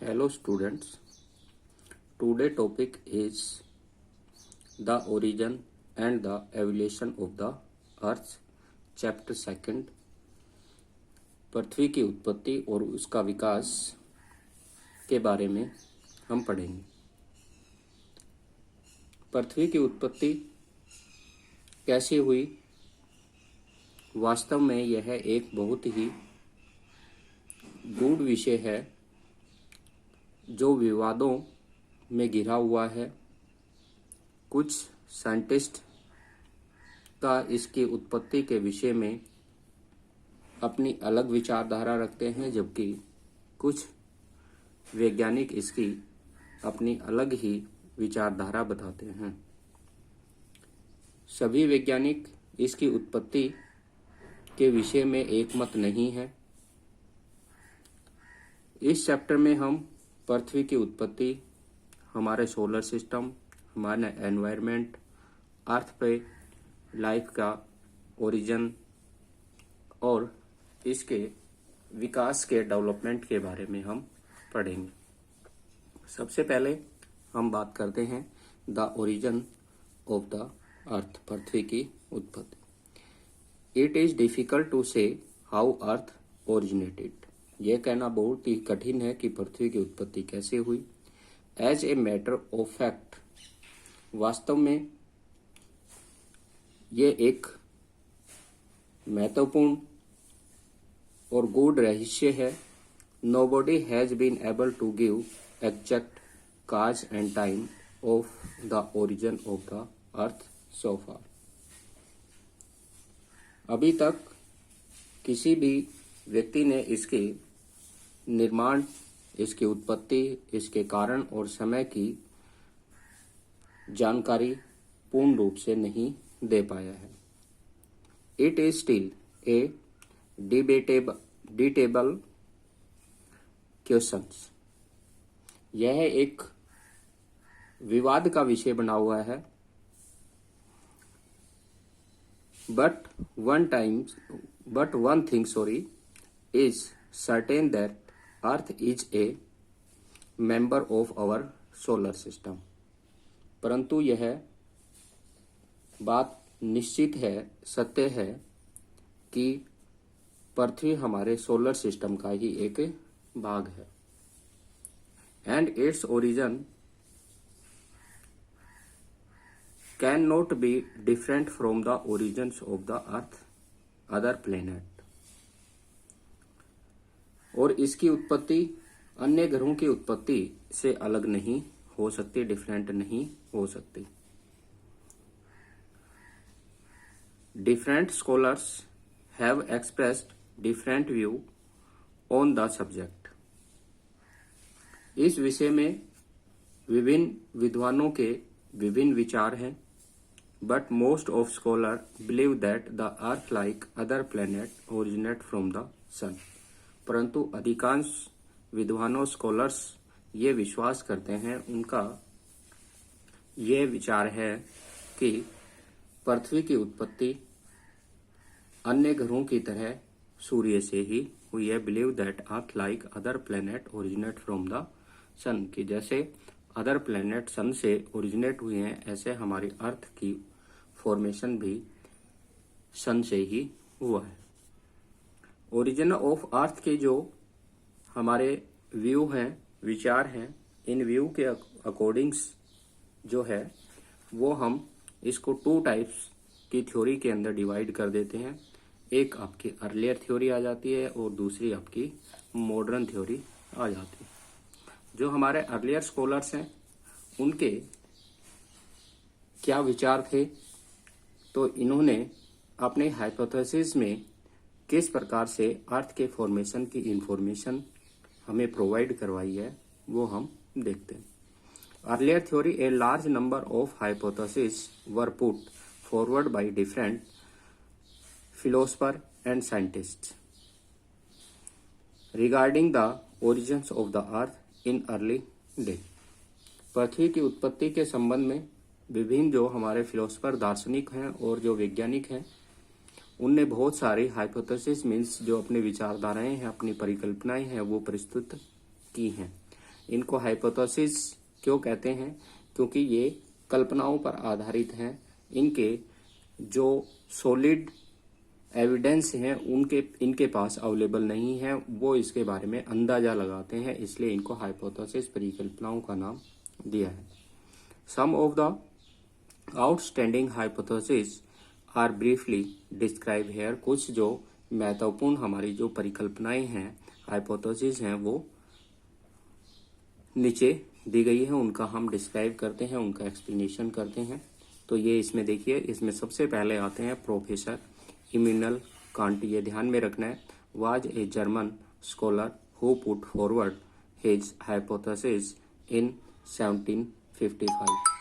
Hello students, today topic is the origin and the evolution of the earth, chapter 2, पृथ्वी की उत्पत्ति और उसका विकास के बारे में हम पढ़ेंगे। पृथ्वी की उत्पत्ति कैसे हुई? वास्तव में यह एक बहुत ही गूढ़ विषय है जो विवादों में घिरा हुआ है। कुछ साइंटिस्ट का इसकी उत्पत्ति के विषय में अपनी अलग विचारधारा रखते हैं, जबकि कुछ वैज्ञानिक इसकी अपनी अलग ही विचारधारा बताते हैं। सभी वैज्ञानिक इसकी उत्पत्ति के विषय में एकमत नहीं है। इस चैप्टर में हम पृथ्वी की उत्पत्ति, हमारे सोलर सिस्टम, हमारे एनवायरनमेंट, अर्थ पे लाइफ का ओरिजिन और इसके विकास के डेवलपमेंट के बारे में हम पढ़ेंगे। सबसे पहले हम बात करते हैं the origin of the earth, पृथ्वी की उत्पत्ति। It is difficult to say how earth originated. यह कहना बहुत ही कठिन है कि पृथ्वी की उत्पत्ति कैसे हुई। As a matter of fact, वास्तव में ये एक महत्वपूर्ण और गूढ़ रहस्य है। Nobody has been able to give exact cause and time of the origin of the earth so far. अभी तक किसी भी व्यक्ति ने इसके निर्माण, इसकी उत्पत्ति, इसके कारण और समय की जानकारी पूर्ण रूप से नहीं दे पाया है। It is still a debatable questions. यह एक विवाद का विषय बना हुआ है। But one thing is certain that Earth is a member of our solar system। परंतु यह बात निश्चित है, सत्य है कि पृथ्वी हमारे सोलर सिस्टम का ही एक भाग है। And its origin can not be different from the origins of the earth other planet. और इसकी उत्पत्ति अन्य ग्रहों की उत्पत्ति से अलग नहीं हो सकती, डिफरेंट नहीं हो सकती। Different scholars have expressed different view on the subject. इस विषय में विभिन्न विद्वानों के विभिन्न विचार हैं। But most of scholar believe that the earth like other planet originate from the sun. परंतु अधिकांश विद्वानों, स्कॉलर्स ये विश्वास करते हैं, उनका ये विचार है कि पृथ्वी की उत्पत्ति अन्य ग्रहों की तरह सूर्य से ही हुई है। Believe that earth like other planet originate from the sun, कि जैसे अदर प्लेनेट सन से ओरिजिनेट हुए हैं, ऐसे हमारी अर्थ की फॉर्मेशन भी सन से ही हुआ है। ओरिजिन ऑफ अर्थ के जो हमारे व्यू हैं, विचार हैं, इन व्यू के अकॉर्डिंग्स जो है वो हम इसको टू टाइप्स की थ्योरी के अंदर डिवाइड कर देते हैं। एक आपकी अर्लियर थ्योरी आ जाती है और दूसरी आपकी मॉडर्न थ्योरी आ जाती है। जो हमारे अर्लियर स्कॉलर्स हैं उनके क्या विचार थे, तो इन्होंने अपने हाइपोथेसिस में किस प्रकार से अर्थ के फॉर्मेशन की इंफॉर्मेशन हमें प्रोवाइड करवाई है वो हम देखते हैं। Earlier theory, a large number of hypothesis were put forward by different philosopher and scientists regarding the origins of the earth in early day. पृथ्वी की उत्पत्ति के संबंध में विभिन्न जो हमारे फिलोसफर, दार्शनिक हैं और जो वैज्ञानिक हैं, उनने बहुत सारे हाइपोथेसिस मीन्स जो अपने विचारधाराएं हैं, अपनी परिकल्पनाएं हैं वो प्रस्तुत की हैं। इनको हाइपोथेसिस क्यों कहते हैं? क्योंकि ये कल्पनाओं पर आधारित हैं। इनके जो सॉलिड एविडेंस हैं इनके पास अवेलेबल नहीं है, वो इसके बारे में अंदाजा लगाते हैं, इसलिए इनको हाइपोथेसिस परिकल्पनाओं का नाम दिया है। Some of the outstanding hypothesis are briefly describe here. कुछ जो महत्वपूर्ण हमारी जो परिकल्पनाएं हैं, हाइपोथेसिस हैं, वो नीचे दी गई है, उनका हम डिस्क्राइब करते हैं, उनका एक्सप्लेनेशन करते हैं। तो ये इसमें देखिए, इसमें सबसे पहले आते हैं प्रोफेसर इमैनुअल कांट। ये ध्यान में रखना है, was a German scholar who put forward his hypothesis in 1755।